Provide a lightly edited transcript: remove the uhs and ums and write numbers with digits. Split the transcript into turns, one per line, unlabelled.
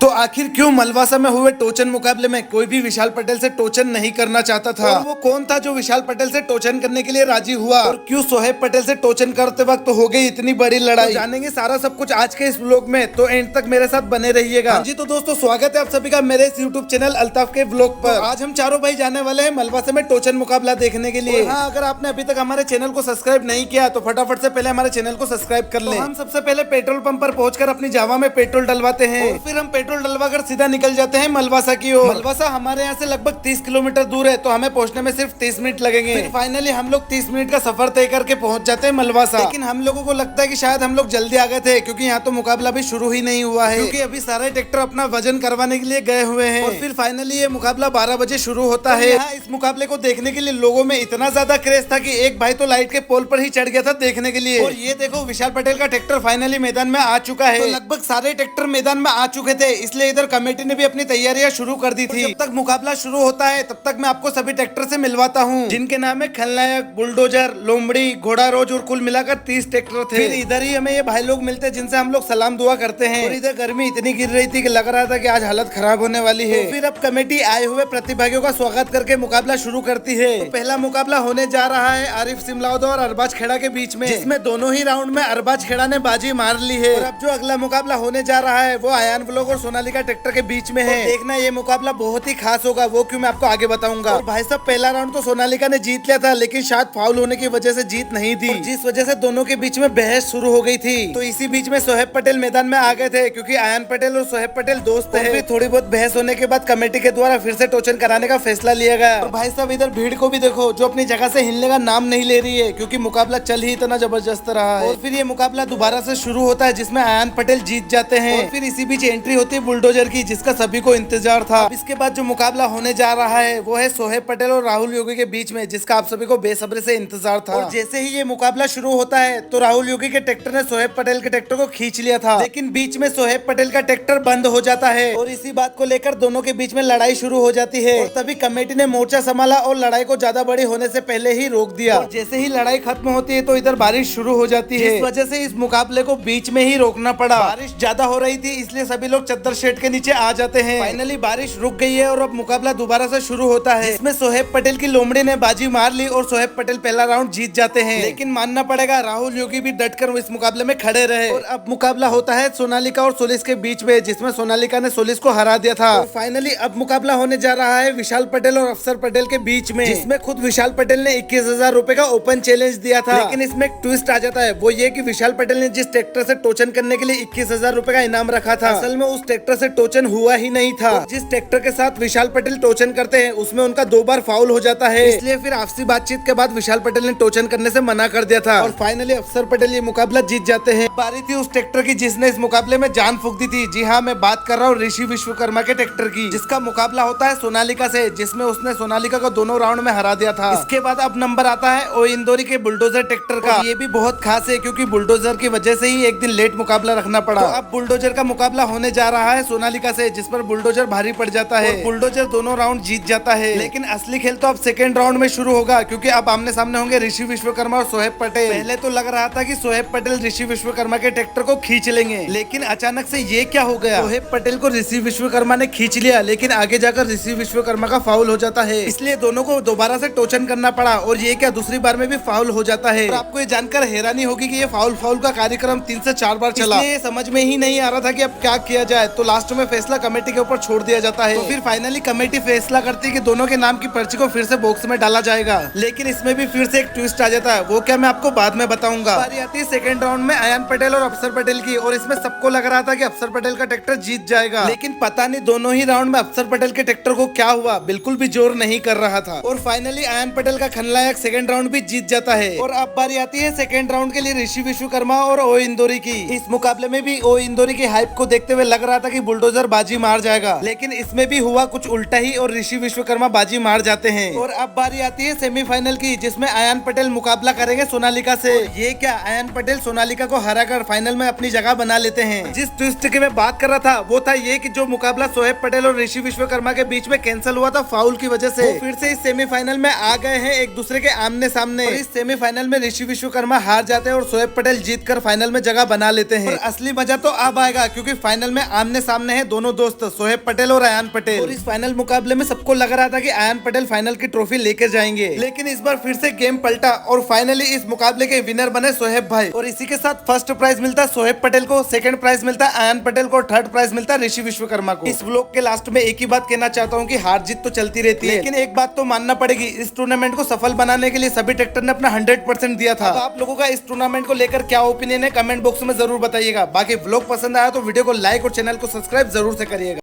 तो आखिर क्यों मलवासा में हुए टोचन मुकाबले में कोई भी विशाल पटेल से टोचन नहीं करना चाहता था? और वो कौन था जो विशाल पटेल से टोचन करने के लिए राजी हुआ? और क्यों सोहेब पटेल से टोचन करते वक्त हो गई इतनी बड़ी लड़ाई? तो जानेंगे सारा सब कुछ आज के इस व्लॉग में, तो एंड तक मेरे साथ बने रहिएगा। हाँ जी, तो दोस्तों स्वागत है आप सभी का मेरे इस यूट्यूब चैनल अल्ताफ के व्लॉग पर। आज हम चारों भाई जाने वाले हैं मलवासा में टोचन मुकाबला देखने के लिए। हाँ, अगर आपने अभी तक हमारे चैनल को सब्सक्राइब नहीं किया तो फटाफट से पहले हमारे चैनल को सब्सक्राइब कर ले। हम सबसे पहले पेट्रोल पंप पर पहुंचकर अपनी जावा में पेट्रोल डलवाते हैं और फिर हम पेट्रोल डलवाकर सीधा निकल जाते हैं मलवासा की ओर। मलवासा हमारे यहाँ से लगभग 30 किलोमीटर दूर है, तो हमें पहुँचने में सिर्फ 30 मिनट लगेंगे। फिर फाइनली हम लोग 30 मिनट का सफर तय करके पहुँच जाते हैं मलवासा। लेकिन हम लोगों को लगता है कि शायद हम लोग जल्दी आ गए थे, क्योंकि यहाँ तो मुकाबला भी शुरू ही नहीं हुआ है, क्योंकि अभी सारे ट्रैक्टर अपना वजन करवाने के लिए गए हुए हैं। और फिर फाइनली ये मुकाबला 12 बजे शुरू होता है। इस मुकाबले को देखने के लिए लोगों में इतना ज्यादा क्रेज था कि एक भाई तो लाइट के पोल पर ही चढ़ गया था देखने के लिए। और ये देखो विशाल पटेल का ट्रैक्टर फाइनली मैदान में आ चुका है। तो लगभग सारे ट्रैक्टर मैदान में आ चुके थे, इसलिए इधर कमेटी ने भी अपनी तैयारियां शुरू कर दी थी। जब तक मुकाबला शुरू होता है तब तक मैं आपको सभी ट्रैक्टर से मिलवाता हूँ, जिनके नाम है खलनायक, बुलडोजर, लोमड़ी, घोड़ा रोज और कुल मिलाकर 30 ट्रैक्टर थे। फिर इधर ही हमें ये भाई लोग मिलते हैं जिनसे हम लोग सलाम दुआ करते हैं। और इधर गर्मी इतनी गिर रही थी कि लग रहा था कि आज हालत खराब होने वाली है। तो फिर अब कमेटी आए हुए प्रतिभागियों का स्वागत करके मुकाबला शुरू करती है। तो पहला मुकाबला होने जा रहा है आरिफ सिमलाउद और अरबाज खेड़ा के बीच में, जिसमें दोनों ही राउंड में अरबाज खेड़ा ने बाजी मार ली है। और अब जो अगला मुकाबला होने जा रहा है वो आयान व्लॉग और सोनालिका ट्रैक्टर के बीच में है। देखना ये मुकाबला बहुत ही खास होगा, वो क्यों मैं आपको आगे बताऊंगा। और भाई साहब पहला राउंड तो सोनालिका ने जीत लिया था, लेकिन शायद फाउल होने की वजह से जीत नहीं थी, जिस वजह से दोनों के बीच में बहस शुरू हो गई थी। तो इसी बीच में सोहेब पटेल मैदान में आ गए थे, क्योंकि आयान पटेल और सोहेब पटेल दोस्त है। फिर थोड़ी बहुत बहस होने के बाद कमेटी के द्वारा फिर से टोचन कराने का फैसला लिया गया। और भाई साहब इधर भीड़ को भी देखो, जो अपनी जगह से हिलने का नाम नहीं ले रही है, क्योंकि मुकाबला चल ही इतना जबरदस्त रहा है। और फिर ये मुकाबला दोबारा से शुरू होता है, जिसमें आयान पटेल जीत जाते हैं। और फिर इसी बीच एंट्री होती है बुलडोजर की, जिसका सभी को इंतजार था। इसके बाद जो मुकाबला होने जा रहा है वो है सोहेब पटेल और राहुल योगी के बीच में, जिसका आप सभी को बेसब्री से इंतजार था। और जैसे ही ये मुकाबला शुरू होता है तो राहुल योगी के ट्रैक्टर ने सोहेब पटेल के ट्रैक्टर को खींच लिया था, लेकिन बीच में सोहेब पटेल का ट्रैक्टर बंद हो जाता है। और इसी बात को लेकर दोनों के बीच में लड़ाई शुरू हो जाती है। और तभी कमेटी ने मोर्चा संभाला और लड़ाई को ज्यादा बड़ी होने से पहले ही रोक दिया। और जैसे ही लड़ाई खत्म होती है तो इधर बारिश शुरू हो जाती है, इस वजह से इस मुकाबले को बीच में ही रोकना पड़ा। बारिश ज्यादा हो रही थी, इसलिए सभी लोग चद्दर शेड के नीचे आ जाते हैं। फाइनली बारिश रुक गई है और अब मुकाबला दोबारा से शुरू होता है, इसमें सोहेब पटेल की लोमड़ी ने बाजी मार ली और सोहेब पटेल पहला राउंड जीत जाते हैं। लेकिन मानना पड़ेगा राहुल योगी भी डटकर इस मुकाबले में खड़े रहे। और अब मुकाबला होता है सोनालिका और सोलिस के बीच में, जिसमें सोनालिका ने सोलिस को हरा दिया था। और फाइनली अब मुकाबला होने जा रहा है विशाल पटेल और अफसर पटेल के बीच में, जिसमें खुद विशाल पटेल ने 21,000 रुपए का ओपन चैलेंज दिया था। लेकिन इसमें एक ट्विस्ट आ जाता है, वो ये कि विशाल पटेल ने जिस ट्रैक्टर से टोचन करने के लिए 21,000 रुपए का इनाम रखा था, असल में उस ट्रैक्टर से टोचन हुआ ही नहीं था। जिस ट्रैक्टर के साथ विशाल पटेल टोचन करते हैं उसमें उनका 2 बार फाउल हो जाता है, इसलिए फिर आपसी बातचीत के बाद विशाल पटेल ने टोचन करने से मना कर दिया था। और फाइनली अफसर पटेल ये मुकाबला जीत जाते हैं। बारी थी उस ट्रैक्टर की जिसने इस मुकाबले में जान फूंक दी थी। जी हाँ, मैं बात कर रहा हूँ ऋषि विश्वकर्मा के ट्रैक्टर की, जिसका मुकाबला होता है सोनालिका से, जिसमें उसने सोनालिका को दोनों राउंड में हरा दिया था। इसके बाद अब नंबर आता है ओ इंदौरी के बुलडोजर ट्रैक्टर का। ये भी बहुत खास है, क्योंकि बुलडोजर की वजह से ही एक दिन लेट मुकाबला रखना पड़ा। तो अब बुलडोजर का मुकाबला होने जा रहा है सोनालिका से, जिस पर बुलडोजर भारी पड़ जाता है। बुलडोजर दोनों राउंड जीत जाता है। लेकिन असली खेल तो अब सेकेंड राउंड में शुरू होगा, क्योंकि अब आमने सामने होंगे ऋषि विश्वकर्मा और सोहेब पटेल। पहले तो लग रहा था कि सोहेब पटेल ऋषि विश्वकर्मा के ट्रैक्टर को खींच लेंगे, लेकिन अचानक से ये क्या हो गया, सोहेब पटेल को ऋषि विश्वकर्मा ने खींच लिया, लेकिन आगे जाकर ऋषि विश्वकर्मा का फाउल हो जाता है, इसलिए दोनों को दोबारा से टोचन करना पड़ा। और ये क्या, दूसरी बार में भी फाउल हो जाता है। और आपको ये जानकर हैरानी होगी कि ये फाउल का कार्यक्रम 3 से 4 बार चला, ये समझ में ही नहीं आ रहा था कि अब क्या किया जाए। तो लास्ट में फैसला कमेटी के ऊपर छोड़ दिया जाता है। तो फिर फाइनली कमेटी फैसला करती है कि दोनों के नाम की पर्ची को फिर से बॉक्स में डाला जाएगा, लेकिन इसमें भी फिर से एक ट्विस्ट आ जाता है, वो क्या मैं आपको बाद में बताऊंगा। बारी आती है सेकंड राउंड में आयान पटेल और अफसर पटेल की, और इसमें सबको लग रहा था कि अफसर पटेल का ट्रैक्टर जीत जाएगा, लेकिन पता नहीं दोनों ही राउंड में अफसर पटेल के ट्रैक्टर को क्या हुआ, बिल्कुल भी जोर नहीं कर रहा था। और फाइनली आयान पटेल का खलनायक सेकंड राउंड भी जीत जाता है। और अब बारी आती है सेकंड राउंड के लिए ऋषि विश्वकर्मा और ओ इंदौरी की। इस मुकाबले में भी ओ इंदौरी की हाइप को देखते हुए लग रहा था कि बुलडोजर बाजी मार जाएगा, लेकिन इसमें भी हुआ कुछ उल्टा ही और ऋषि विश्वकर्मा बाजी मार जाते हैं। और अब बारी आती है सेमीफाइनल की, जिसमें आयान पटेल मुकाबला करेंगे सोनालिका से। ये क्या, आयान पटेल सोनालिका को हराकर फाइनल में अपनी जगह बना लेते हैं। जिस ट्विस्ट की मैं बात कर रहा था वो था ये कि जो मुकाबला सोहेब पटेल और ऋषि विश्वकर्मा के बीच में कैंसिल हुआ था फाउल की वजह से, वो फिर से इस सेमीफाइनल में आ गए हैं एक दूसरे के आमने सामने। और इस सेमीफाइनल में ऋषि विश्वकर्मा हार जाते हैं और सोहेब पटेल जीतकर फाइनल में जगह बना लेते हैं। और असली मजा तो अब आएगा, क्योंकि फाइनल में आमने आमने सामने है दोनों दोस्त सोहेब पटेल और अयान पटेल। और इस फाइनल मुकाबले में सबको लग रहा था कि अयान पटेल फाइनल की ट्रॉफी लेकर जाएंगे, लेकिन इस बार फिर से गेम पलटा और फाइनली इस मुकाबले के विनर बने सोहेब भाई। और इसी के साथ फर्स्ट प्राइज मिलता सोहेब पटेल को, सेकंड प्राइज मिलता अयान पटेल को, थर्ड प्राइज मिलता ऋषि विश्वकर्मा को। इस व्लॉग के लास्ट में एक ही बात कहना चाहता हूँ कि हार जीत तो चलती रहती है, लेकिन एक बात तो मानना पड़ेगी, इस टूर्नामेंट को सफल बनाने के लिए सभी ट्रैक्टर ने अपना 100% दिया था। आप लोगों का इस टूर्नामेंट को लेकर क्या ओपिनियन है कमेंट बॉक्स में जरूर बताइएगा। बाकी व्लॉग पसंद आया तो वीडियो को लाइक और चैनल को सब्सक्राइब जरूर से करिएगा।